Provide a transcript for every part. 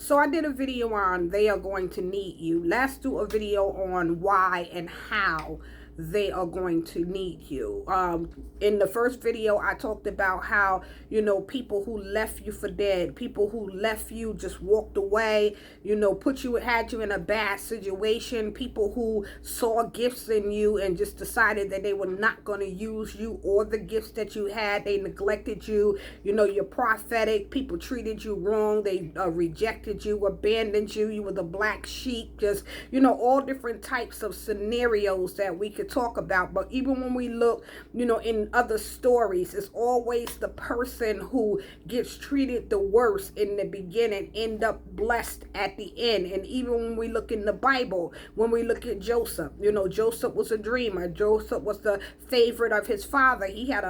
So I did a video on they are going to need you. Let's do a video on why and how they are going to need you. In the first video, I talked about how, people who left you for dead, people who left you, just walked away, had you in a bad situation, people who saw gifts in you and just decided that they were not going to use you or the gifts that you had. They neglected you. You're prophetic. People treated you wrong. They rejected you, abandoned you. You were the black sheep. Just, all different types of scenarios that we could talk about. But even when we look, in other stories, it's always the person who gets treated the worst in the beginning end up blessed at the end. And even when we look in the Bible, when we look at Joseph, Joseph was a dreamer. Joseph was the favorite of his father. He had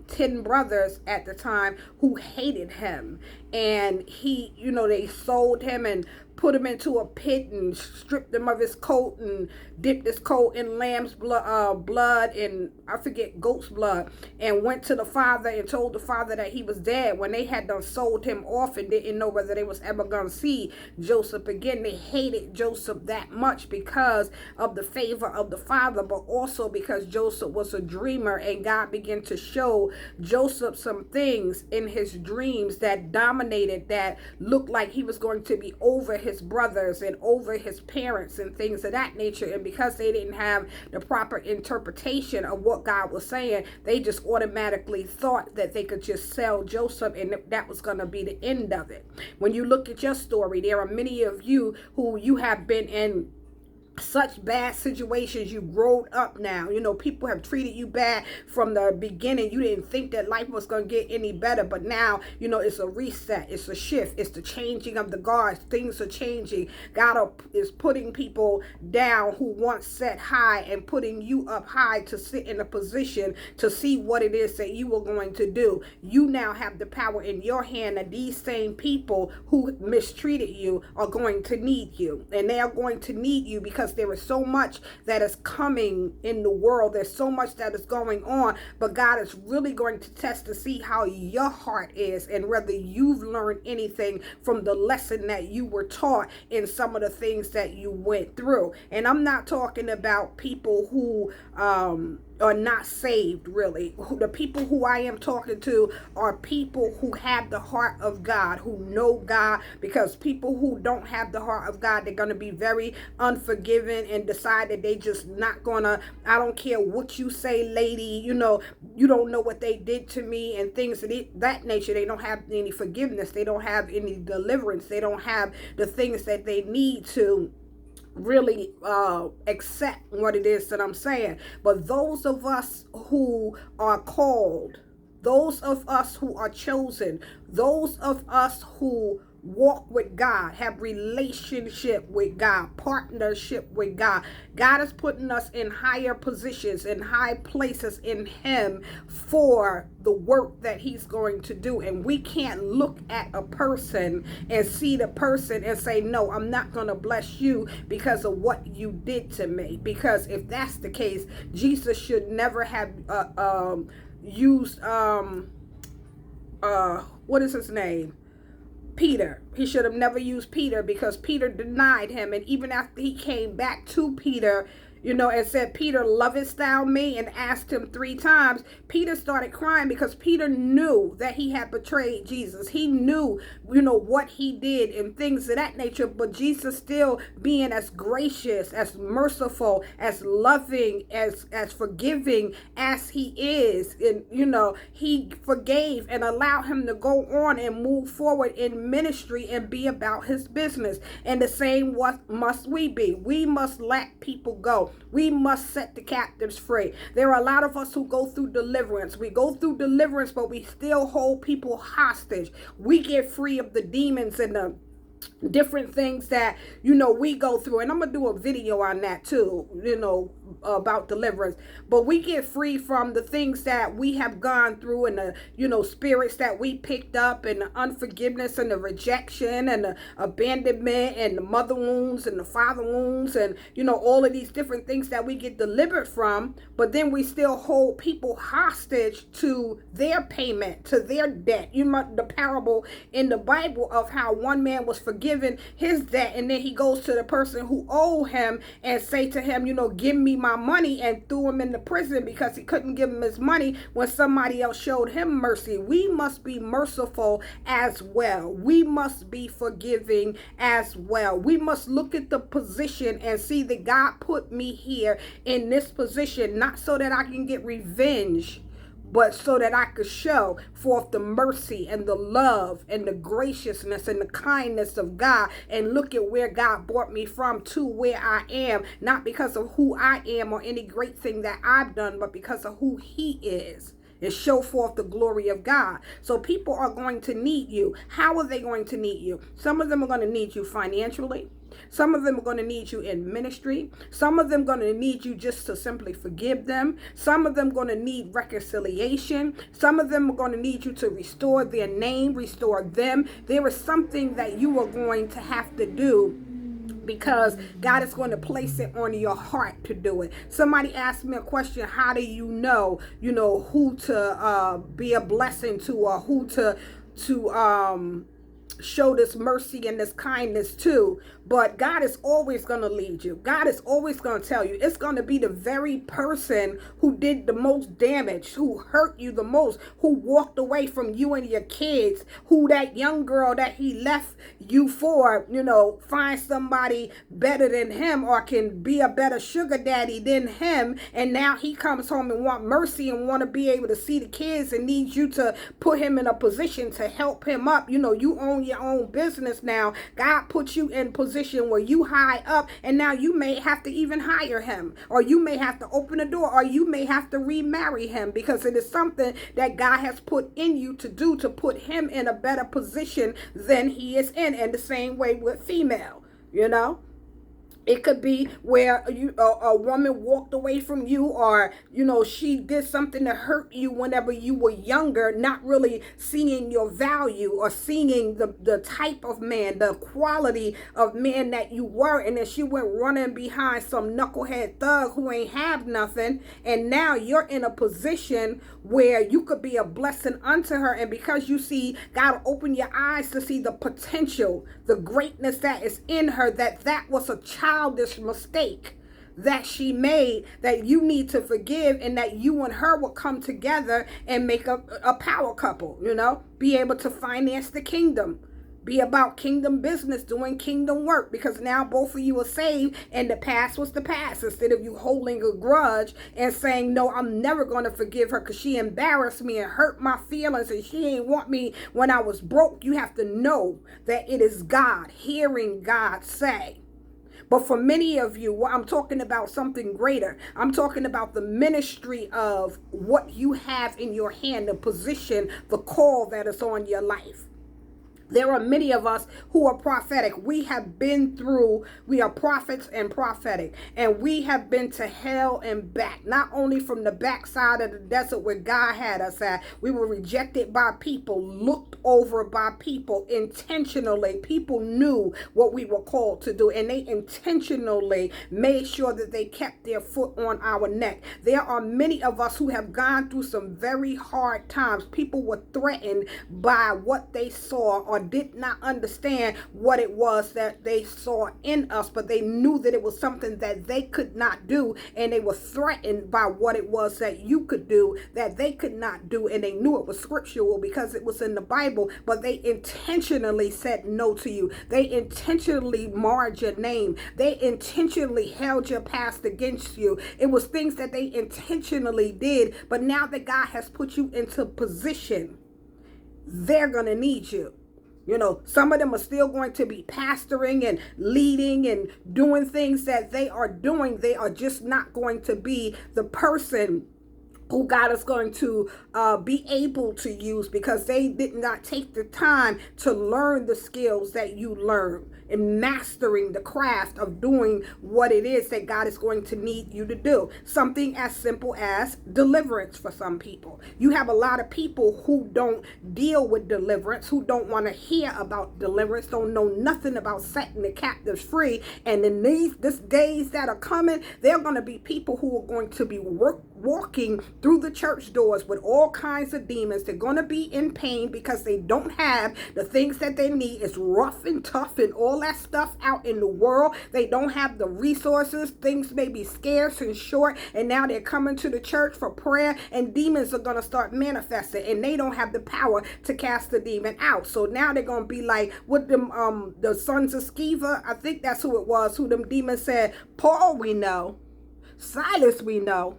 10 brothers at the time who hated him, and they sold him and put him into a pit and stripped him of his coat and dipped his coat in lamb's blood and I forget, goat's blood, and went to the father and told the father that he was dead. When they had done sold him off and didn't know whether they was ever going to see Joseph again, they hated Joseph that much because of the favor of the father, but also because Joseph was a dreamer, and God began to show Joseph some things in his dreams that dominated, that looked like he was going to be over his brothers and over his parents and things of that nature. And because they didn't have the proper interpretation of what God was saying, they just automatically thought that they could just sell Joseph and that was going to be the end of it. When you look at your story, there are many of you who you have been in such bad situations. You growed up now. People have treated you bad from the beginning. You didn't think that life was going to get any better, but now, it's a reset. It's a shift. It's the changing of the guards. Things are changing. God is putting people down who once sat high and putting you up high to sit in a position to see what it is that you were going to do. You now have the power in your hand, and these same people who mistreated you are going to need you, and they are going to need you because there is so much that is coming in the world. There's so much that is going on, but God is really going to test to see how your heart is and whether you've learned anything from the lesson that you were taught in some of the things that you went through. And I'm not talking about people who are not saved, really. The people who I am talking to are people who have the heart of God, who know God, because people who don't have the heart of God, they're going to be very unforgiving and decide that they just not gonna, I don't care what you say, lady, you don't know what they did to me and things of that nature. They don't have any forgiveness. They don't have any deliverance. They don't have the things that they need to really accept what it is that I'm saying. But those of us who are called, those of us who are chosen, those of us who walk with God, have relationship with God, partnership with God. God is putting us in higher positions, in high places in Him for the work that He's going to do. And we can't look at a person and see the person and say, no, I'm not going to bless you because of what you did to me. Because if that's the case, Jesus should never have used what is his name? Peter. He should have never used Peter, because Peter denied him. And even after he came back to Peter, and said, Peter, lovest thou me? And asked him 3 times, Peter started crying because Peter knew that he had betrayed Jesus. He knew, what he did and things of that nature. But Jesus still being as gracious, as merciful, as loving, as forgiving as He is. And, He forgave and allowed him to go on and move forward in ministry and be about His business. And the same what must we be. We must let people go. We must set the captives free. There are a lot of us who go through deliverance. We go through deliverance, but we still hold people hostage. We get free of the demons and the different things that we go through, and I'm gonna do a video on that too, about deliverance. But we get free from the things that we have gone through, and the spirits that we picked up, and the unforgiveness and the rejection and the abandonment and the mother wounds and the father wounds, and all of these different things that we get delivered from. But then we still hold people hostage to their payment, to their debt. The parable in the Bible of how one man was forgiven forgiven his debt, and then he goes to the person who owed him and say to him, give me my money, and threw him into prison because he couldn't give him his money when somebody else showed him mercy. We must be merciful as well. We must be forgiving as well. We must look at the position and see that God put me here in this position, not so that I can get revenge, but so that I could show forth the mercy and the love and the graciousness and the kindness of God, and look at where God brought me from to where I am, not because of who I am or any great thing that I've done, but because of who He is, and show forth the glory of God. So people are going to need you. How are they going to need you? Some of them are going to need you financially. Some of them are going to need you in ministry. Some of them are going to need you just to simply forgive them. Some of them are going to need reconciliation. Some of them are going to need you to restore their name, restore them. There is something that you are going to have to do, because God is going to place it on your heart to do it. Somebody asked me a question: how do you know who to be a blessing to, or who to show this mercy and this kindness to? But God is always going to lead you. God is always going to tell you. It's going to be the very person who did the most damage, who hurt you the most, who walked away from you and your kids, who that young girl that he left you for, find somebody better than him, or can be a better sugar daddy than him. And now he comes home and want mercy and want to be able to see the kids and needs you to put him in a position to help him up. You own your own business now. God put you in position where you high up, and now you may have to even hire him, or you may have to open a door, or you may have to remarry him, because it is something that God has put in you to do, to put him in a better position than he is in. And the same way with female, It could be where a woman walked away from you, or, she did something to hurt you whenever you were younger, not really seeing your value or seeing the type of man, the quality of man that you were. And then she went running behind some knucklehead thug who ain't have nothing. And now you're in a position where you could be a blessing unto her. And because you see, God will open your eyes to see the potential, the greatness that is in her, that was a childish mistake that she made, that you need to forgive, and that you and her will come together and make a power couple, be able to finance the kingdom, be about kingdom business, doing kingdom work, because now both of you are saved and the past was the past. Instead of you holding a grudge and saying, no, I'm never going to forgive her because she embarrassed me and hurt my feelings and she ain't want me when I was broke. You have to know that it is God, hearing God say. But for many of you, I'm talking about something greater. I'm talking about the ministry of what you have in your hand, the position, the call that is on your life. There are many of us who are prophetic. We have been through, we are prophets and prophetic, and we have been to hell and back, not only from the backside of the desert where God had us at. We were rejected by people, looked over by people intentionally. People knew what we were called to do, and they intentionally made sure that they kept their foot on our neck. There are many of us who have gone through some very hard times. People were threatened by what they saw, or did not understand what it was that they saw in us, but they knew that it was something that they could not do, and they were threatened by what it was that you could do that they could not do, and they knew it was scriptural because it was in the Bible, but they intentionally said no to you. They intentionally marred your name. They intentionally held your past against you. It was things that they intentionally did, but now that God has put you into position, they're going to need you. Some of them are still going to be pastoring and leading and doing things that they are doing. They are just not going to be the person who God is going to be able to use, because they did not take the time to learn the skills that you learn in mastering the craft of doing what it is that God is going to need you to do. Something as simple as deliverance for some people. You have a lot of people who don't deal with deliverance, who don't want to hear about deliverance, don't know nothing about setting the captives free. And in these days that are coming, there are going to be people who are going to be walking through the church doors with all kinds of demons. They're going to be in pain because they don't have the things that they need. It's rough and tough and all that stuff out in the world. They don't have the resources. Things may be scarce and short, and now they're coming to the church for prayer, and demons are going to start manifesting, and they don't have the power to cast the demon out. So now they're going to be like with them, the sons of Sceva. I think that's who it was, who them demons said, Paul we know, Silas we know,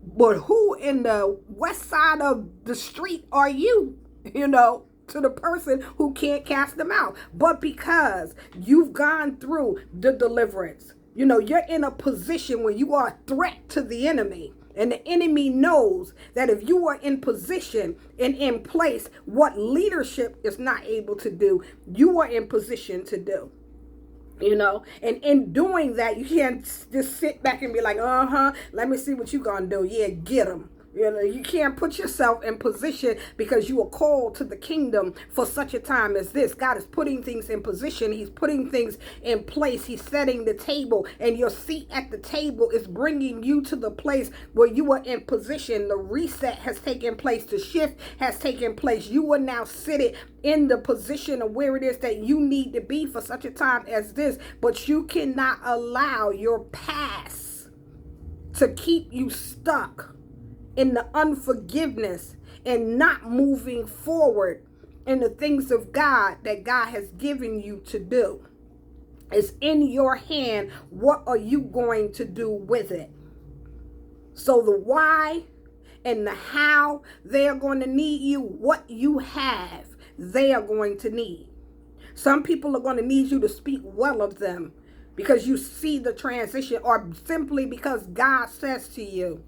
but who in the west side of the street are you? You know, to the person who can't cast them out. But because you've gone through the deliverance, you know, you're in a position where you are a threat to the enemy. And the enemy knows that if you are in position and in place, what leadership is not able to do, you are in position to do. You know, and in doing that, you can't just sit back and be like, let me see what you gonna do. Yeah, get them. You know, you can't put yourself in position because you are called to the kingdom for such a time as this. God is putting things in position. He's putting things in place. He's setting the table, and your seat at the table is bringing you to the place where you are in position. The reset has taken place. The shift has taken place. You are now seated in the position of where it is that you need to be for such a time as this. But you cannot allow your past to keep you stuck in the unforgiveness and not moving forward in the things of God that God has given you to do. It's in your hand. What are you going to do with it? So the why and the how, they are going to need you. What you have, they are going to need. Some people are going to need you to speak well of them because you see the transition, or simply because God says to you,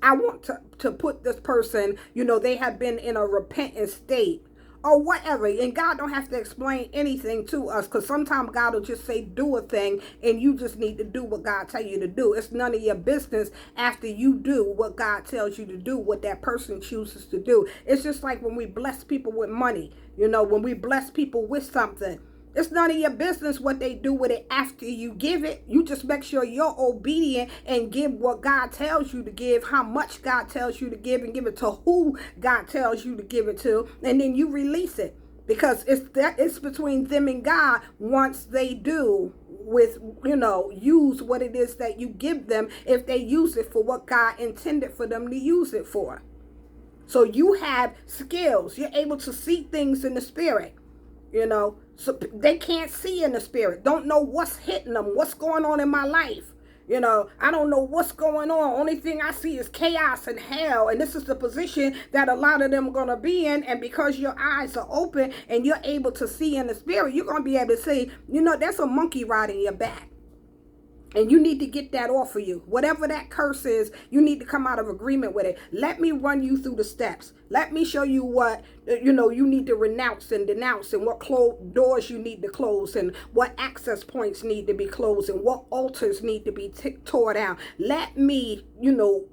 I want to put this person, you know, they have been in a repentant state or whatever. And God don't have to explain anything to us, because sometimes God will just say, do a thing, and you just need to do what God tell you to do. It's none of your business after you do what God tells you to do, what that person chooses to do. It's just like when we bless people with money, you know, when we bless people with something. It's none of your business what they do with it after you give it. You just make sure you're obedient and give what God tells you to give, how much God tells you to give, and give it to who God tells you to give it to, and then you release it. Because it's between them and God once they do with, you know, use what it is that you give them, if they use it for what God intended for them to use it for. So you have skills. You're able to see things in the spirit. You know, so they can't see in the spirit, don't know what's hitting them, what's going on in my life. You know, I don't know what's going on. Only thing I see is chaos and hell. And this is the position that a lot of them are going to be in. And because your eyes are open and you're able to see in the spirit, you're going to be able to see, you know, there's a monkey riding your back. And you need to get that off of you. Whatever that curse is, you need to come out of agreement with it. Let me run you through the steps. Let me show you what, you know, you need to renounce and denounce, and what doors you need to close, and what access points need to be closed, and what altars need to be tore down. Let me, you know,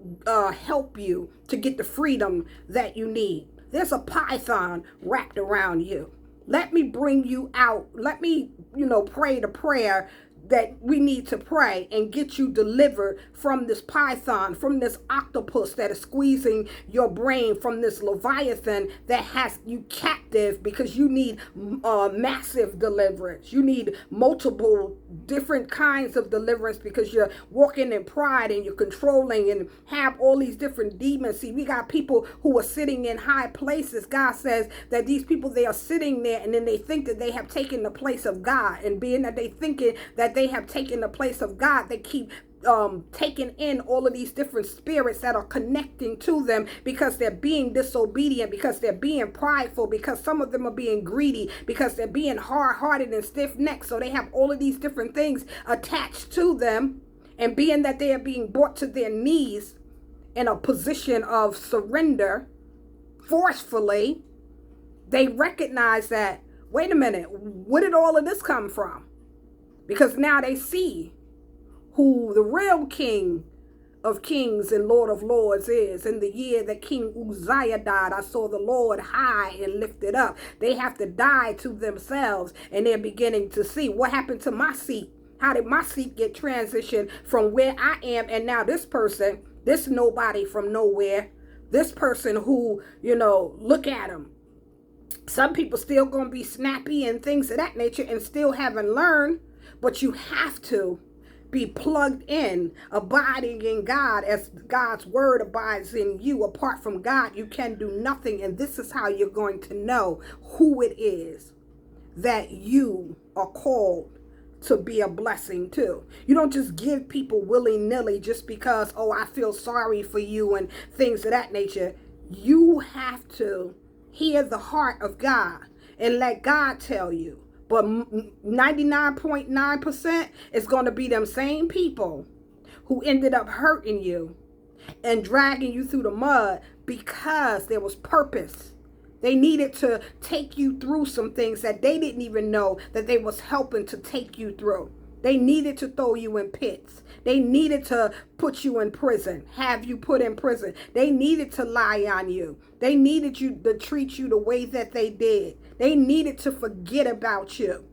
help you to get the freedom that you need. There's a python wrapped around you. Let me bring you out. Let me, you know, pray the prayer that we need to pray and get you delivered from this python, from this octopus that is squeezing your brain, from this leviathan that has you captive, because you need massive deliverance. You need multiple different kinds of deliverance because you're walking in pride and you're controlling and have all these different demons. See, we got people who are sitting in high places. God says that these people, they are sitting there and then they think that they have taken the place of God, and being that they thinking that they have taken the place of God, they keep taking in all of these different spirits that are connecting to them, because they're being disobedient, because they're being prideful, because some of them are being greedy, because they're being hard-hearted and stiff-necked. So they have all of these different things attached to them, and being that they are being brought to their knees in a position of surrender forcefully, they recognize that, wait a minute, where did all of this come from? Because now they see who the real King of Kings and Lord of Lords is. In the year that King Uzziah died, I saw the Lord high and lifted up. They have to die to themselves, and they're beginning to see what happened to my seat. How did my seat get transitioned from where I am, and now this person This nobody from nowhere. This person who, look at him. Some people still going to be snappy and things of that nature and still haven't learned, but you have to be plugged in, abiding in God as God's word abides in you. Apart from God, you can do nothing. And this is how you're going to know who it is that you are called to be a blessing to. You don't just give people willy-nilly just because, oh, I feel sorry for you and things of that nature. You have to hear the heart of God and let God tell you. But 99.9% is going to be them same people who ended up hurting you and dragging you through the mud because there was purpose. They needed to take you through some things that they didn't even know that they was helping to take you through. They needed to throw you in pits. They needed to put you in prison, have you put in prison. They needed to lie on you. They needed you to treat you the way that they did. They needed to forget about you.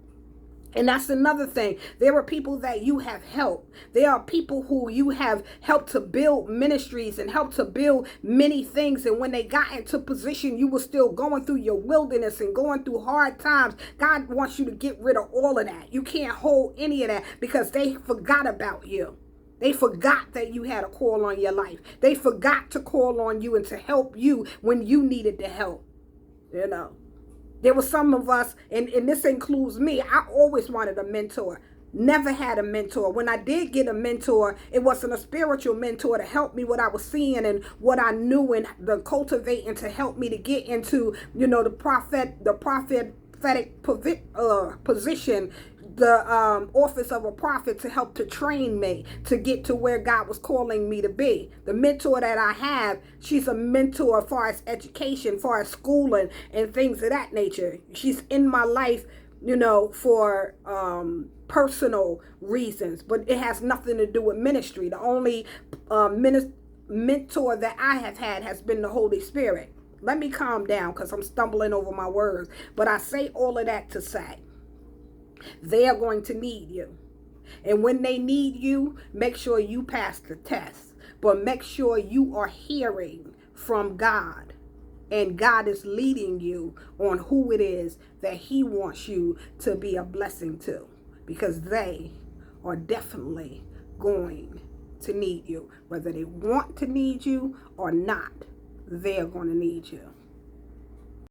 And that's another thing. There are people that you have helped. There are people who you have helped to build ministries and helped to build many things. And when they got into position, you were still going through your wilderness and going through hard times. God wants you to get rid of all of that. You can't hold any of that because they forgot about you. They forgot that you had a call on your life. They forgot to call on you and to help you when you needed the help. There were some of us, and this includes me, I always wanted a mentor. Never had a mentor. When I did get a mentor, it wasn't a spiritual mentor to help me what I was seeing and what I knew and the cultivating to help me to get into, the prophetic position, the office of a prophet, to help to train me to get to where God was calling me to be. The mentor that I have, she's a mentor as far as education, as far as schooling and things of that nature. She's in my life, for personal reasons, but it has nothing to do with ministry. The only mentor that I have had has been the Holy Spirit. Let me calm down because I'm stumbling over my words, but I say all of that to say, they are going to need you. And when they need you, make sure you pass the test. But make sure you are hearing from God. And God is leading you on who it is that He wants you to be a blessing to. Because they are definitely going to need you. Whether they want to need you or not, they're going to need you.